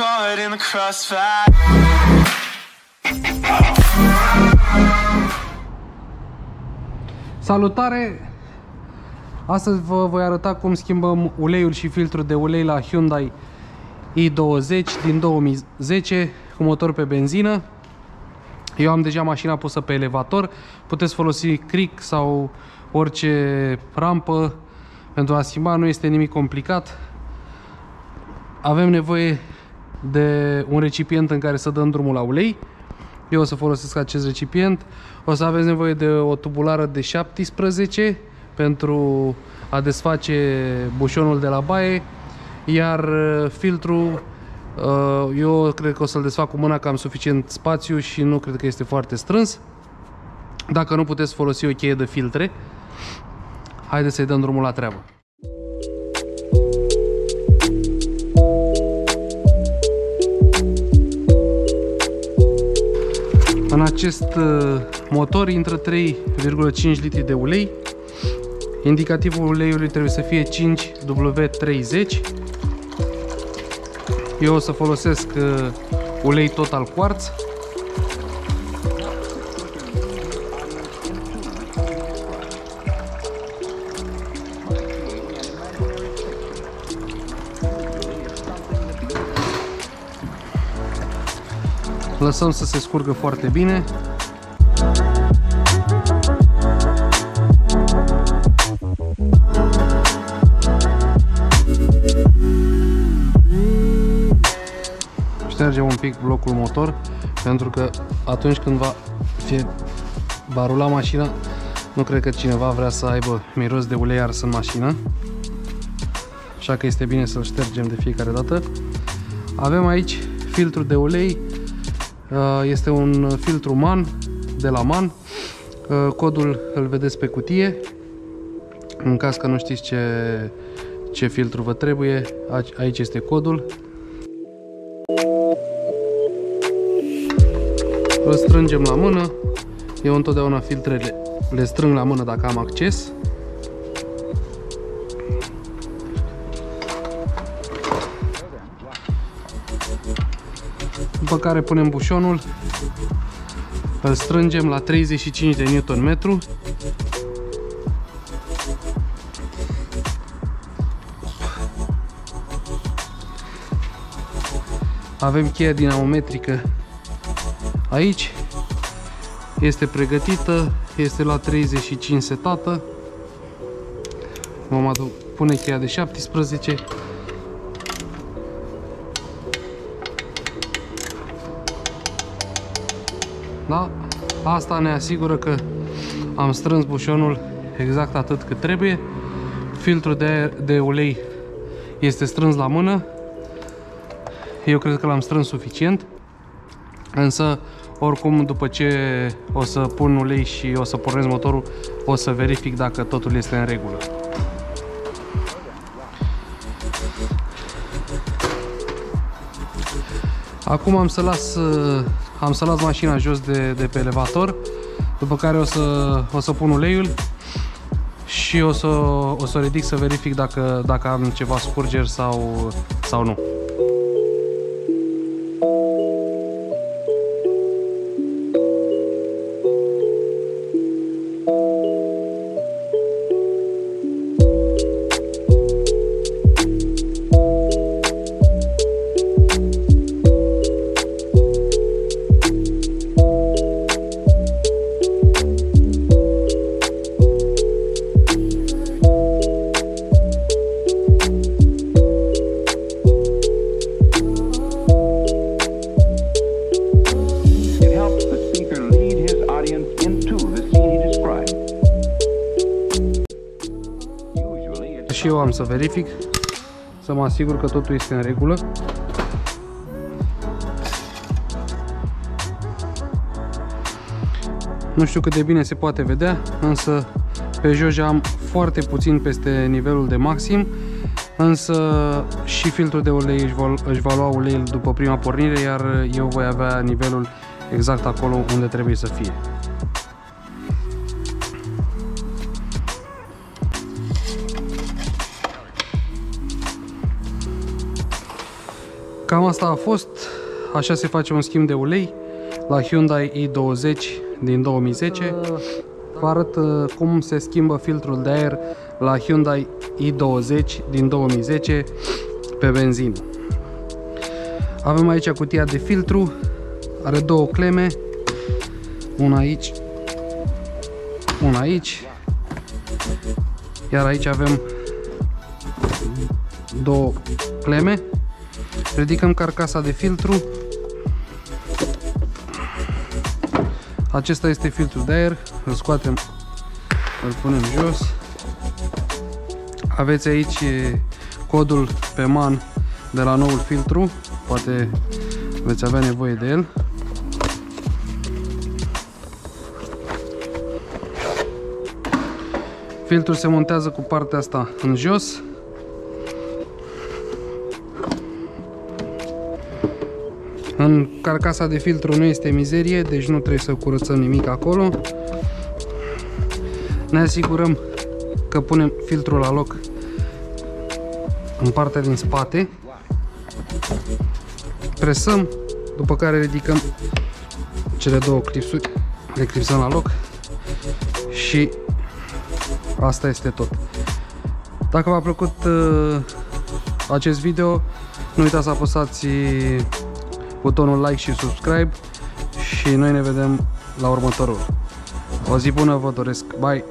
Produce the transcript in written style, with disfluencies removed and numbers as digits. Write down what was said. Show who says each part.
Speaker 1: caught in the crossfire.
Speaker 2: Salutare! Astăzi vă voi arăta cum schimbăm uleiul și filtrul de ulei la Hyundai i20 din 2010 cu motor pe benzină. Eu am deja mașina pusă pe elevator. Puteți folosi cric sau orice rampă pentru a schimba, nu este nimic complicat. Avem nevoie de un recipient în care să dăm drumul la ulei. Eu o să folosesc acest recipient. O să aveți nevoie de o tubulară de 17 pentru a desface bușonul de la baie. Iar filtrul, eu cred că o să-l desfac cu mâna, că am suficient spațiu și nu cred că este foarte strâns. Dacă nu, puteți folosi o cheie de filtre. Haideți să-i dăm drumul la treabă. În acest motor intră 3,5 litri de ulei. Indicativul uleiului trebuie să fie 5W30. Eu o să folosesc ulei Total Quartz. Lăsăm să se scurgă foarte bine. Ștergem un pic blocul motor, pentru că atunci când va rula mașina, nu cred că cineva vrea să aibă miros de ulei ars în mașină. Așa că este bine să-l ștergem de fiecare dată. Avem aici filtrul de ulei. Este un filtru MAN de la MAN. Codul îl vedeți pe cutie. În caz că nu știți ce filtru vă trebuie, aici este codul. Îl strângem la mână. Eu întotdeauna filtrele le strâng la mână dacă am acces. După care punem bușonul, îl strângem la 35 de Nm. Avem cheia dinamometrică aici. Este pregătită, este la 35 setată. Vom pune cheia de 17. Da? Asta ne asigură că am strâns bușonul exact atât cât trebuie. Filtrul de ulei este strâns la mână. Eu cred că l-am strâns suficient. Însă, oricum, după ce o să pun ulei și o să pornesc motorul, o să verific dacă totul este în regulă. Acum am să las mașina jos de pe elevator, după care o să pun uleiul și o să ridic să verific dacă am ceva scurgeri sau nu. Și eu am să verific, să mă asigur că totul este în regulă. Nu știu cât de bine se poate vedea, însă pe Joja am foarte puțin peste nivelul de maxim, însă și filtrul de ulei își va lua uleiul după prima pornire, iar eu voi avea nivelul exact acolo unde trebuie să fie. Cam asta a fost. Așa se face un schimb de ulei la Hyundai i20 din 2010. Vă arăt cum se schimbă filtrul de aer la Hyundai i20 din 2010 pe benzină. Avem aici cutia de filtru, are două cleme, una aici, una aici, iar aici avem două cleme. Ridicăm carcasa de filtru. Acesta este filtrul de aer, îl scoatem, îl punem jos. Aveți aici codul pe MAN de la noul filtru, poate veți avea nevoie de el. Filtrul se montează cu partea asta în jos. În carcasa de filtru nu este mizerie, deci nu trebuie să curățăm nimic acolo. Ne asigurăm că punem filtrul la loc în partea din spate. Presăm, după care ridicăm cele două clipsuri, le clipsăm la loc și asta este tot. Dacă v-a plăcut acest video, nu uitați să apăsați butonul like și subscribe și noi ne vedem la următorul. O zi bună vă doresc, bye!